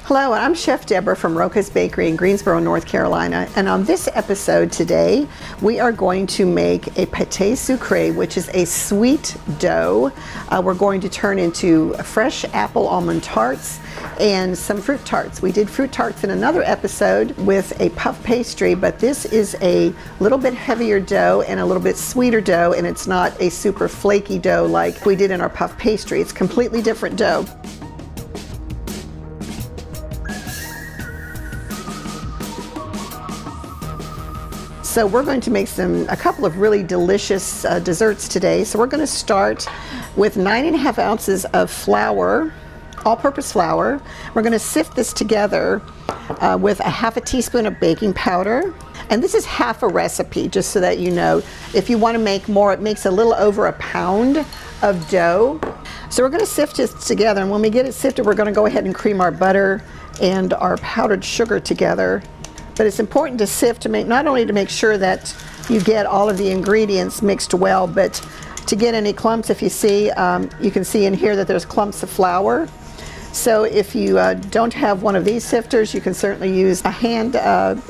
Hello, I'm Chef Debra from Roca's Bakery in Greensboro, North Carolina, and on this episode today we are going to make a pate sucre, which is a sweet dough. We're going to turn into fresh apple almond tarts and some fruit tarts. We did fruit tarts in another episode with a puff pastry, but this is a little bit heavier dough and a little bit sweeter dough, and it's not a super flaky dough like we did in our puff pastry. It's completely different dough. So we're going to make a couple of really delicious desserts today. So we're going to start with 9.5 ounces of flour, all-purpose flour. We're going to sift this together with a half a teaspoon of baking powder. And this is half a recipe, just so that you know. If you want to make more, it makes a little over a pound of dough. So we're going to sift this together, and when we get it sifted, we're going to go ahead and cream our butter and our powdered sugar together. But it's important to sift to make, not only to make sure that you get all of the ingredients mixed well, but to get any clumps. If you see, you can see in here that there's clumps of flour. So if you don't have one of these sifters, you can certainly use a hand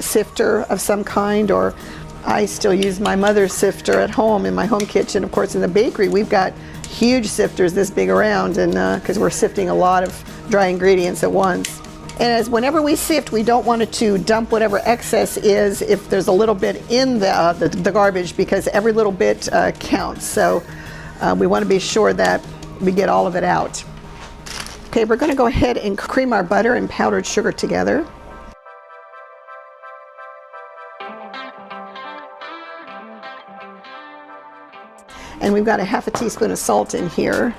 sifter of some kind, or I still use my mother's sifter at home in my home kitchen. Of course, in the bakery, we've got huge sifters this big around, and because we're sifting a lot of dry ingredients at once. And as whenever we sift, we don't want it to dump whatever excess is if there's a little bit in the garbage, because every little bit counts. So we want to be sure that we get all of it out. Okay, we're going to go ahead and cream our butter and powdered sugar together. And we've got a half a teaspoon of salt in here.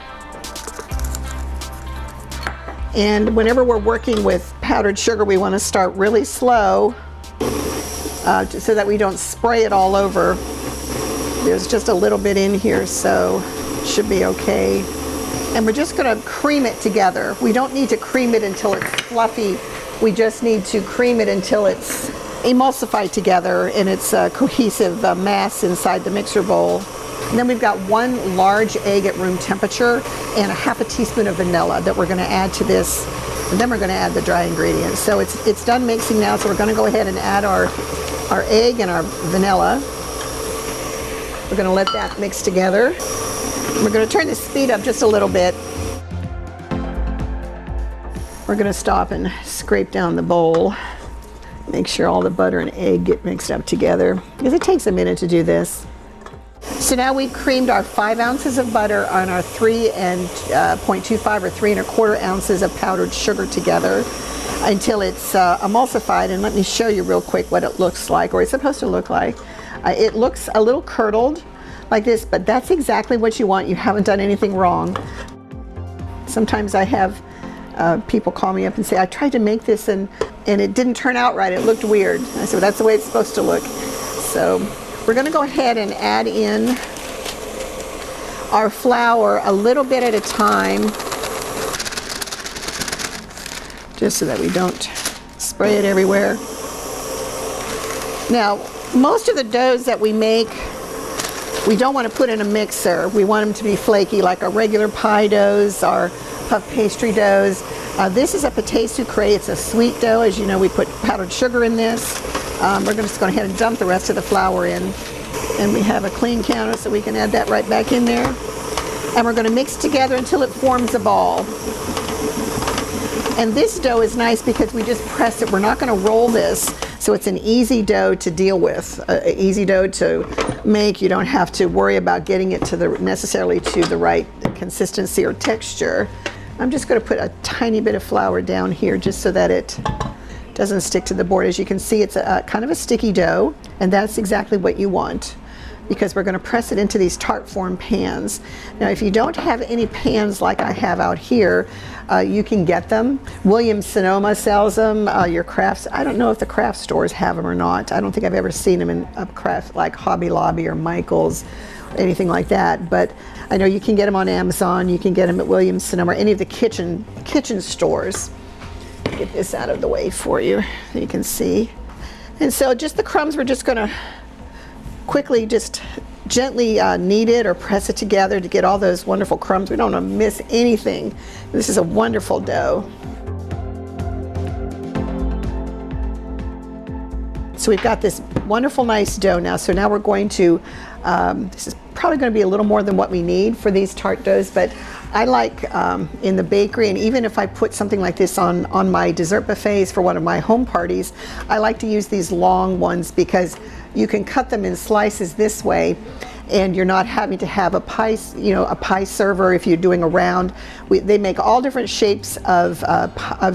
And whenever we're working with powdered sugar, we want to start really slow so that we don't spray it all over. There's just a little bit in here, so it should be okay. And we're just going to cream it together. We don't need to cream it until it's fluffy. We just need to cream it until it's emulsified together and it's a cohesive mass inside the mixer bowl. And then we've got 1 large egg at room temperature and a half a teaspoon of vanilla that we're going to add to this. And then we're going to add the dry ingredients. So it's done mixing now, so we're going to go ahead and add our egg and our vanilla. We're going to let that mix together. We're going to turn the speed up just a little bit. We're going to stop and scrape down the bowl. Make sure all the butter and egg get mixed up together, because it takes a minute to do this. So now we've creamed our 5 ounces of butter on our 3.25 or 3.25 ounces of powdered sugar together until it's emulsified. And let me show you real quick what it looks like, or it's supposed to look like. It looks a little curdled like this, but that's exactly what you want. You haven't done anything wrong. Sometimes I have people call me up and say, I tried to make this and it didn't turn out right. It looked weird. I said, well, that's the way it's supposed to look. So we're going to go ahead and add in our flour a little bit at a time, just so that we don't spray it everywhere. Now, most of the doughs that we make, we don't want to put in a mixer. We want them to be flaky, like our regular pie doughs, our puff pastry doughs. This is a pate sucre. It's a sweet dough. As you know, we put powdered sugar in this. We're just going to go ahead and dump the rest of the flour in. And we have a clean counter, so we can add that right back in there. And we're going to mix together until it forms a ball. And this dough is nice because we just press it. We're not going to roll this, so it's an easy dough to deal with, an easy dough to make. You don't have to worry about getting it to necessarily to the right consistency or texture. I'm just going to put a tiny bit of flour down here just so that it doesn't stick to the board. As you can see, it's a kind of a sticky dough, and that's exactly what you want, because we're going to press it into these tart form pans. Now, if you don't have any pans like I have out here, you can get them. Williams-Sonoma sells them. Your crafts, I don't know if the craft stores have them or not. I don't think I've ever seen them in a craft like Hobby Lobby or Michael's, or anything like that. But I know you can get them on Amazon. You can get them at Williams-Sonoma or any of the kitchen stores. Get this out of the way for you so you can see. And so just the crumbs, we're just going to quickly just gently knead it or press it together to get all those wonderful crumbs. We don't want to miss anything. This is a wonderful dough. So we've got this wonderful, nice dough now. So now we're going to, this is probably going to be a little more than what we need for these tart doughs, but I like in the bakery, and even if I put something like this on my dessert buffets for one of my home parties, I like to use these long ones because you can cut them in slices this way, and you're not having to have a pie, a pie server if you're doing a round. They make all different shapes of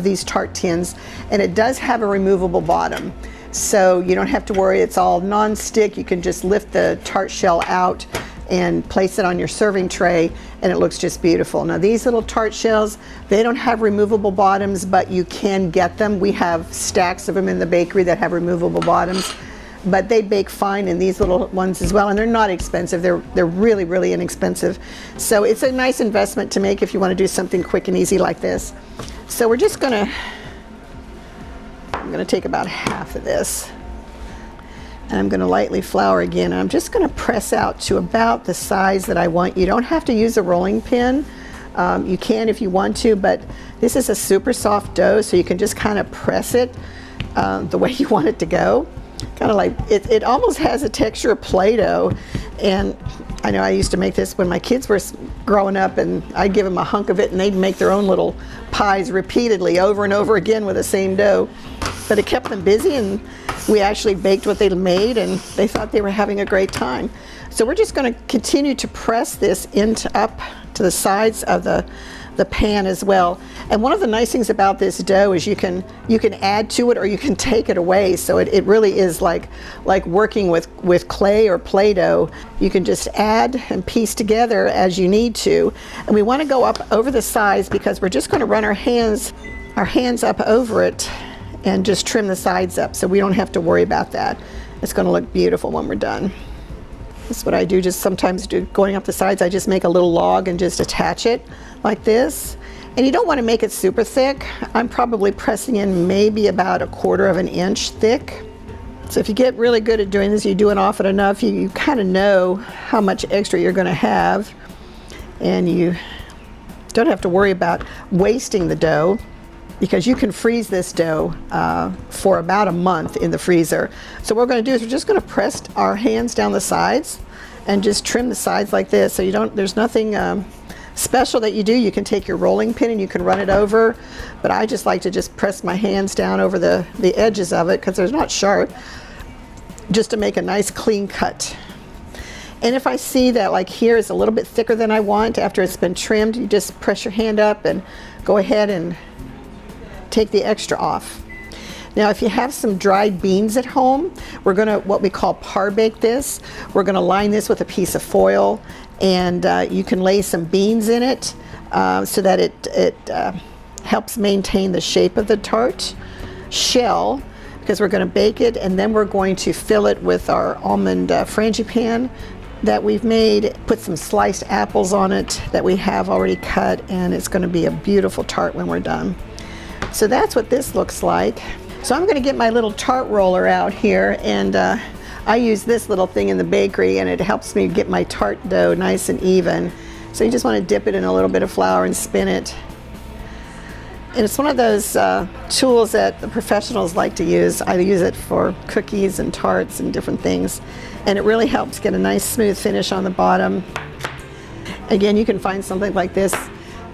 these tart tins, and it does have a removable bottom. So you don't have to worry, it's all non-stick. You can just lift the tart shell out and place it on your serving tray, and it looks just beautiful. Now these little tart shells, they don't have removable bottoms, but you can get them. We have stacks of them in the bakery that have removable bottoms, but they bake fine in these little ones as well, and they're not expensive. They're really, really inexpensive. So it's a nice investment to make if you want to do something quick and easy like this. So we're just I'm gonna take about half of this, and I'm gonna lightly flour again. I'm just gonna press out to about the size that I want. You don't have to use a rolling pin. You can if you want to, but this is a super soft dough, so you can just kind of press it the way you want it to go. Kind of like, it almost has a texture of Play-Doh. And I know I used to make this when my kids were growing up, and I'd give them a hunk of it and they'd make their own little pies repeatedly over and over again with the same dough. But it kept them busy, and we actually baked what they made, and they thought they were having a great time. So we're just going to continue to press this up to the sides of the pan as well. And one of the nice things about this dough is you can add to it or you can take it away. So it really is like working with clay or Play-Doh. You can just add and piece together as you need to. And we want to go up over the sides because we're just going to run our hands up over it and just trim the sides up, so we don't have to worry about that. It's going to look beautiful when we're done. That's what I do, just sometimes going up the sides, I just make a little log and just attach it like this. And you don't want to make it super thick. I'm probably pressing in maybe about 1/4 of an inch thick. So if you get really good at doing this, you do it often enough, you kind of know how much extra you're going to have, and you don't have to worry about wasting the dough, because you can freeze this dough for about a month in the freezer. So what we're going to do is we're just going to press our hands down the sides and just trim the sides like this. So there's nothing special that you do. You can take your rolling pin and you can run it over, but I just like to just press my hands down over the edges of it because they're not sharp, just to make a nice clean cut. And if I see that like here is a little bit thicker than I want after it's been trimmed, you just press your hand up and go ahead and take the extra off. Now if you have some dried beans at home, we're going to what we call par bake this. We're going to line this with a piece of foil, and you can lay some beans in it so that it helps maintain the shape of the tart shell, because we're going to bake it and then we're going to fill it with our almond frangipane that we've made, put some sliced apples on it that we have already cut, and it's going to be a beautiful tart when we're done. So that's what this looks like. So I'm going to get my little tart roller out here, and I use this little thing in the bakery, and it helps me get my tart dough nice and even. So you just want to dip it in a little bit of flour and spin it. And it's one of those tools that the professionals like to use. I use it for cookies and tarts and different things, and it really helps get a nice smooth finish on the bottom. Again, you can find something like this.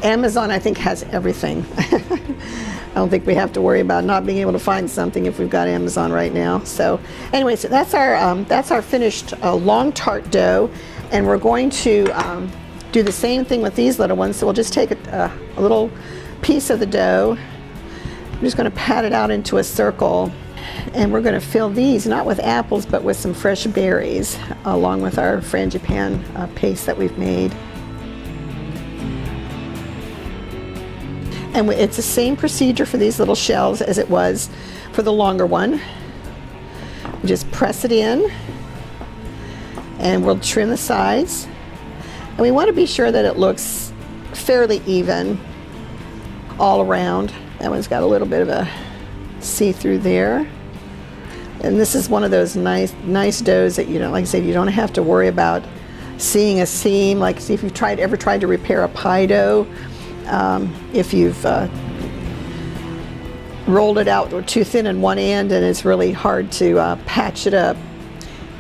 Amazon, I think, has everything. I don't think we have to worry about not being able to find something if we've got Amazon right now. So anyway, so that's our finished long tart dough, and we're going to do the same thing with these little ones. So we'll just take a little piece of the dough. I'm just going to pat it out into a circle, and we're going to fill these not with apples but with some fresh berries, along with our frangipane paste that we've made. And it's the same procedure for these little shells as it was for the longer one. We just press it in, and we'll trim the sides. And we want to be sure that it looks fairly even all around. That one's got a little bit of a see-through there. And this is one of those nice doughs that, like I said, you don't have to worry about seeing a seam. Like, see if you've ever tried to repair a pie dough. If you've rolled it out too thin in one end, and it's really hard to patch it up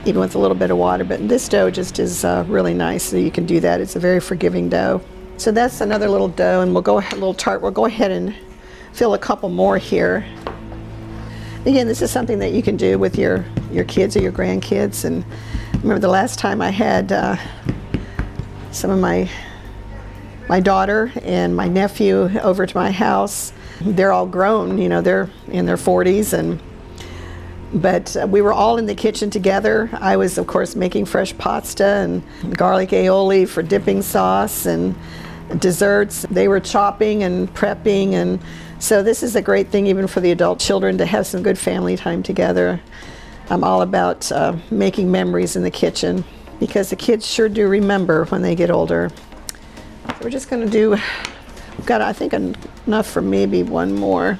even with a little bit of water. But this dough just is really nice, so you can do that. It's a very forgiving dough. So that's another little dough, and we'll go a little tart. We'll go ahead and fill a couple more here. Again, this is something that you can do with your kids or your grandkids. And I remember the last time I had some of my daughter and my nephew over to my house. They're all grown, you know, they're in their 40s, but we were all in the kitchen together. I was, of course, making fresh pasta and garlic aioli for dipping sauce and desserts. They were chopping and prepping, and so this is a great thing even for the adult children to have some good family time together. I'm all about making memories in the kitchen because the kids sure do remember when they get older. So we're just going to do, we've got, I think, enough for maybe one more.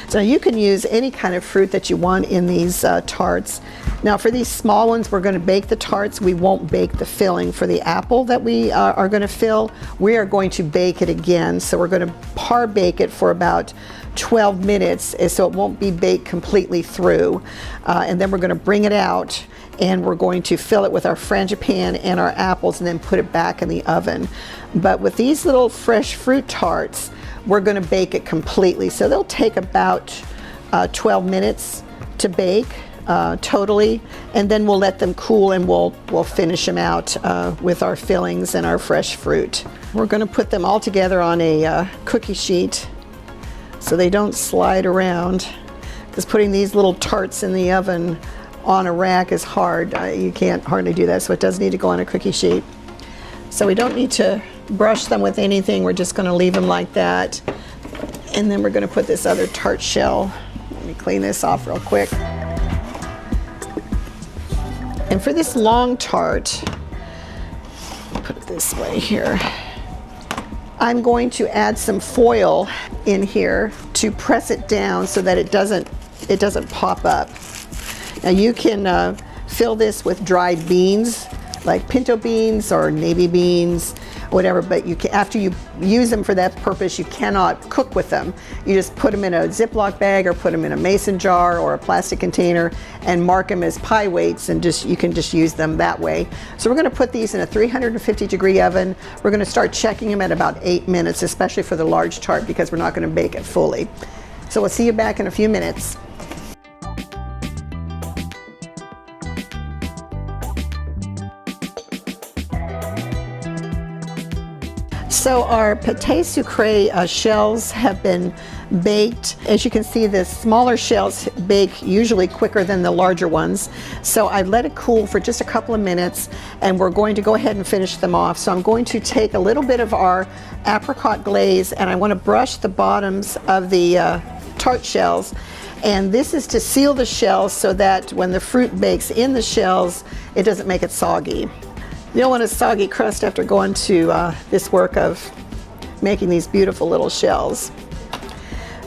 So you can use any kind of fruit that you want in these tarts. Now for these small ones, we're going to bake the tarts. We won't bake the filling. For the apple that we are going to fill, we are going to bake it again. So we're going to par bake it for about 12 minutes, so it won't be baked completely through. And then we're going to bring it out, and we're going to fill it with our frangipane and our apples, and then put it back in the oven. But with these little fresh fruit tarts, we're going to bake it completely. So they'll take about 12 minutes to bake totally, and then we'll let them cool, and we'll finish them out with our fillings and our fresh fruit. We're going to put them all together on a cookie sheet so they don't slide around, because putting these little tarts in the oven on a rack is hard. You can't hardly do that, so it does need to go on a cookie sheet. So we don't need to brush them with anything. We're just going to leave them like that. And then we're going to put this other tart shell. Let me clean this off real quick. And for this long tart, put it this way here, I'm going to add some foil in here to press it down so that it doesn't pop up. Now you can fill this with dried beans, like pinto beans or navy beans, whatever, but you can, after you use them for that purpose, you cannot cook with them. You just put them in a Ziploc bag or put them in a mason jar or a plastic container and mark them as pie weights, and you can just use them that way. So we're going to put these in a 350-degree oven. We're going to start checking them at about 8 minutes, especially for the large tart, because we're not going to bake it fully. So we'll see you back in a few minutes. So our Pate Sucre shells have been baked. As you can see, the smaller shells bake usually quicker than the larger ones. So I let it cool for just a couple of minutes, and we're going to go ahead and finish them off. So I'm going to take a little bit of our apricot glaze, and I want to brush the bottoms of the tart shells. And this is to seal the shells so that when the fruit bakes in the shells, it doesn't make it soggy. You don't want a soggy crust after going to this work of making these beautiful little shells.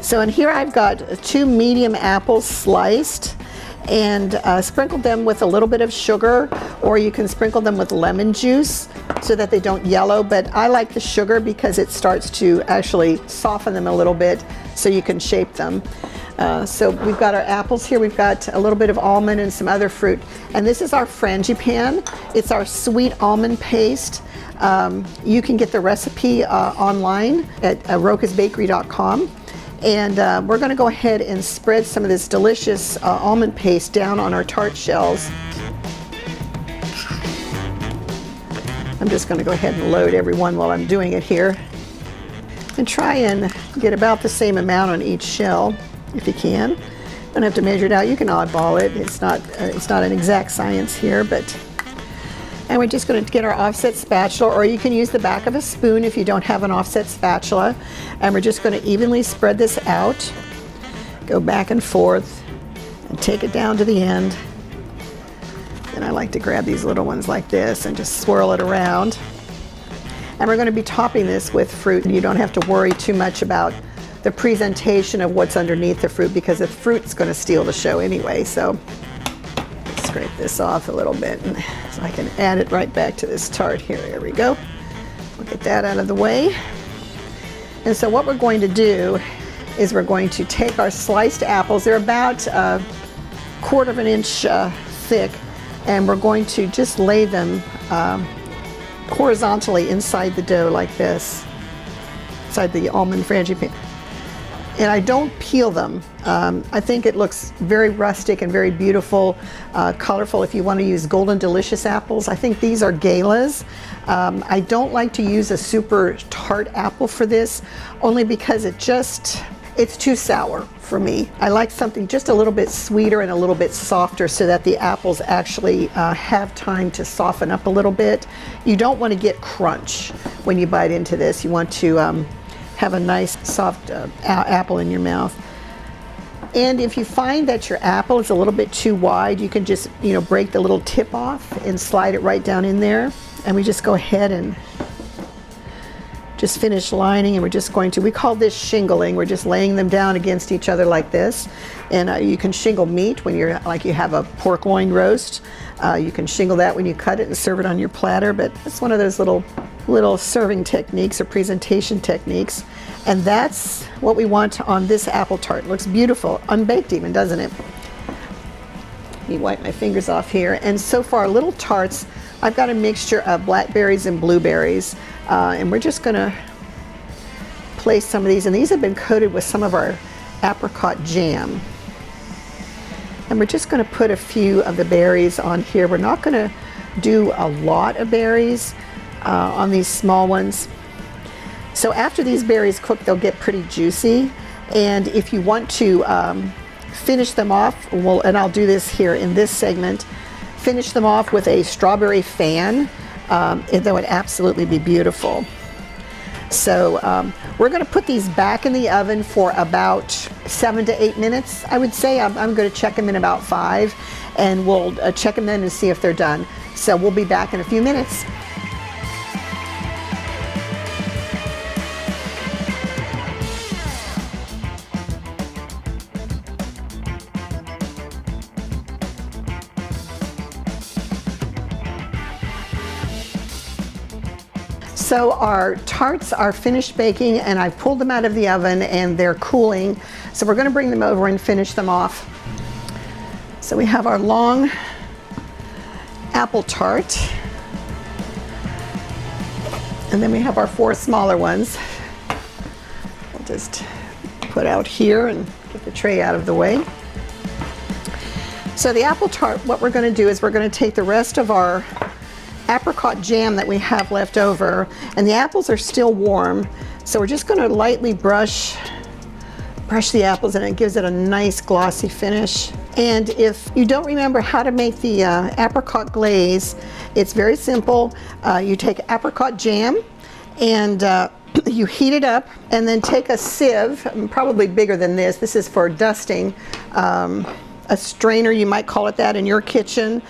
So in here I've got 2 medium apples sliced, and sprinkled them with a little bit of sugar, or you can sprinkle them with lemon juice so that they don't yellow, but I like the sugar because it starts to actually soften them a little bit so you can shape them. So we've got our apples here, we've got a little bit of almond and some other fruit, and this is our frangipane. It's our sweet almond paste. You can get the recipe online at rocasbakery.com, and we're going to go ahead and spread some of this delicious almond paste down on our tart shells. I'm just going to go ahead and load every one while I'm doing it here, and try and get about the same amount on each shell. If you can. Don't have to measure it out. You can oddball it. It's not an exact science here, but. And we're just going to get our offset spatula, or you can use the back of a spoon if you don't have an offset spatula. And we're just going to evenly spread this out, go back and forth, and take it down to the end. And I like to grab these little ones like this and just swirl it around. And we're going to be topping this with fruit, and you don't have to worry too much about the presentation of what's underneath the fruit, because the fruit's going to steal the show anyway. So scrape this off a little bit, and so I can add it right back to this tart here. There we go. We'll get that out of the way. And so what we're going to do is we're going to take our sliced apples. They're about a quarter of an inch thick, and we're going to just lay them horizontally inside the dough like this, inside the almond frangipane. And I don't peel them. I think it looks very rustic and very beautiful, colorful if you want to use Golden Delicious apples. I think these are galas. I don't like to use a super tart apple for this, only because it's too sour for me. I like something just a little bit sweeter and a little bit softer so that the apples actually have time to soften up a little bit. You don't want to get crunch when you bite into this. You want to have a nice soft apple in your mouth. And if you find that your apple is a little bit too wide, you can just, break the little tip off and slide it right down in there. And we just go ahead and just finish lining, and we're just going to, we call this shingling. We're just laying them down against each other like this. And you can shingle meat when you have a pork loin roast. You can shingle that when you cut it and serve it on your platter, but it's one of those little serving techniques or presentation techniques. And that's what we want on this apple tart. It looks beautiful, unbaked even, doesn't it? Let me wipe my fingers off here. And so for our little tarts, I've got a mixture of blackberries and blueberries. And we're just gonna place some of these, and these have been coated with some of our apricot jam. And we're just gonna put a few of the berries on here. We're not gonna do a lot of berries on these small ones. So after these berries cook, they'll get pretty juicy. And if you want to finish them off, and I'll do this here in this segment, finish them off with a strawberry fan, that would absolutely be beautiful. So we're going to put these back in the oven for about 7 to 8 minutes, I would say. I'm going to check them in about 5, and we'll check them in and see if they're done. So we'll be back in a few minutes. So our tarts are finished baking, and I've pulled them out of the oven and they're cooling. So we're going to bring them over and finish them off. So we have our long apple tart, and then we have our 4 smaller ones. I'll just put out here and get the tray out of the way. So the apple tart, what we're going to do is we're going to take the rest of our apricot jam that we have left over, and the apples are still warm, so we're just going to lightly brush the apples, and it gives it a nice glossy finish. And if you don't remember how to make the apricot glaze, it's very simple. You take apricot jam and you heat it up, and then take a sieve, probably bigger than this. This is for dusting. A strainer, you might call it that in your kitchen,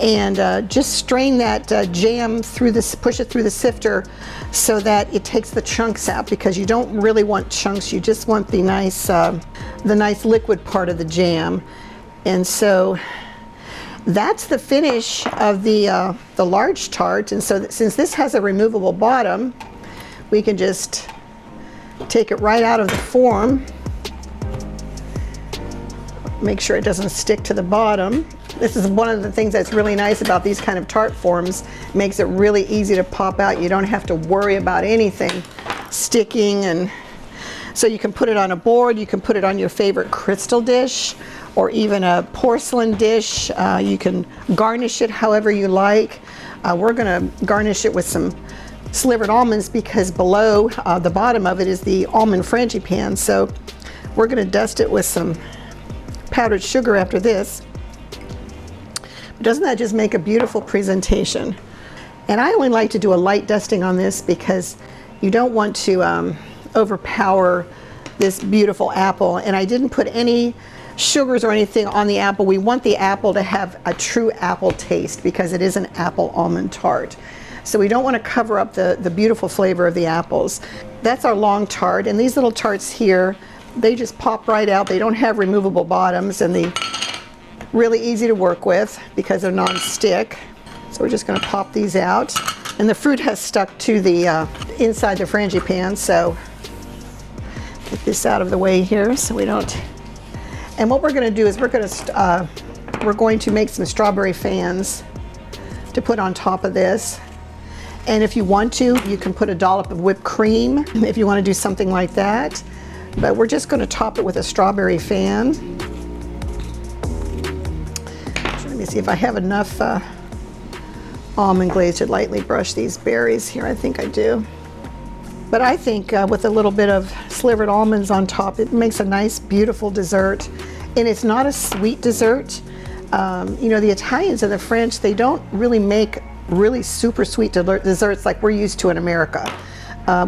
and just strain that jam through this, push it through the sifter so that it takes the chunks out, because you don't really want chunks, you just want the nice liquid part of the jam. And so that's the finish of the large tart. And so since this has a removable bottom, we can just take it right out of the form. Make sure it doesn't stick to the bottom. This is one of the things that's really nice about these kind of tart forms. It makes it really easy to pop out. You don't have to worry about anything sticking. And so you can put it on a board, you can put it on your favorite crystal dish, or even a porcelain dish. You can garnish it however you like. We're gonna garnish it with some slivered almonds, because below the bottom of it is the almond frangipane. So we're gonna dust it with some powdered sugar after this. Doesn't that just make a beautiful presentation? And I only like to do a light dusting on this, because you don't want to overpower this beautiful apple. And I didn't put any sugars or anything on the apple. We want the apple to have a true apple taste, because it is an apple almond tart. So we don't want to cover up the beautiful flavor of the apples. That's our long tart, and these little tarts here, they just pop right out. They don't have removable bottoms, and they're really easy to work with because they're non-stick. So we're just going to pop these out, and the fruit has stuck to the inside the frangipane, so Get this out of the way here so we don't. And what we're going to do is we're going to make some strawberry fans to put on top of this. And if you want to, you can put a dollop of whipped cream if you want to do something like that. But we're just going to top it with a strawberry fan. Let me see if I have enough almond glaze to lightly brush these berries here. I think I do. But I think with a little bit of slivered almonds on top, it makes a nice, beautiful dessert. And it's not a sweet dessert. You know, the Italians and the French, they don't really make really super sweet desserts like we're used to in America,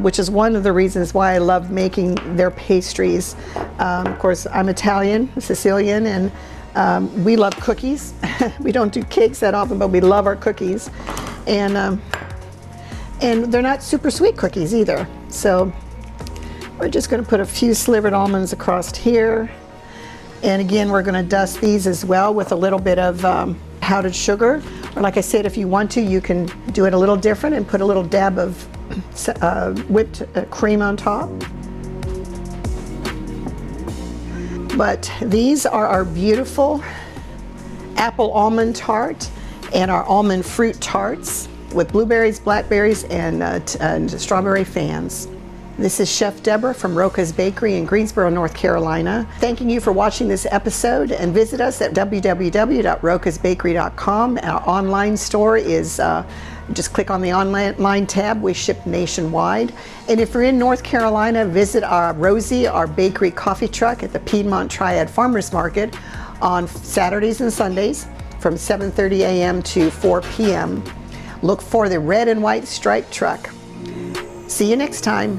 which is one of the reasons why I love making their pastries. Of course, I'm Italian, Sicilian, and we love cookies. We don't do cakes that often, but we love our cookies. And they're not super sweet cookies either. So we're just going to put a few slivered almonds across here. And again, we're going to dust these as well with a little bit of powdered sugar. Or like I said, if you want to, you can do it a little different and put a little dab of whipped cream on top. But these are our beautiful apple almond tart and our almond fruit tarts with blueberries, blackberries, and strawberry fans. This is Chef Debra from Roca's Bakery in Greensboro, North Carolina. Thanking you for watching this episode, and visit us at www.rocasbakery.com. Our online store is, just click on the online tab. We ship nationwide. And if you're in North Carolina, visit our Rosie, our bakery coffee truck at the Piedmont Triad Farmers Market on Saturdays and Sundays from 7:30 a.m. to 4 p.m. Look for the red and white striped truck. See you next time.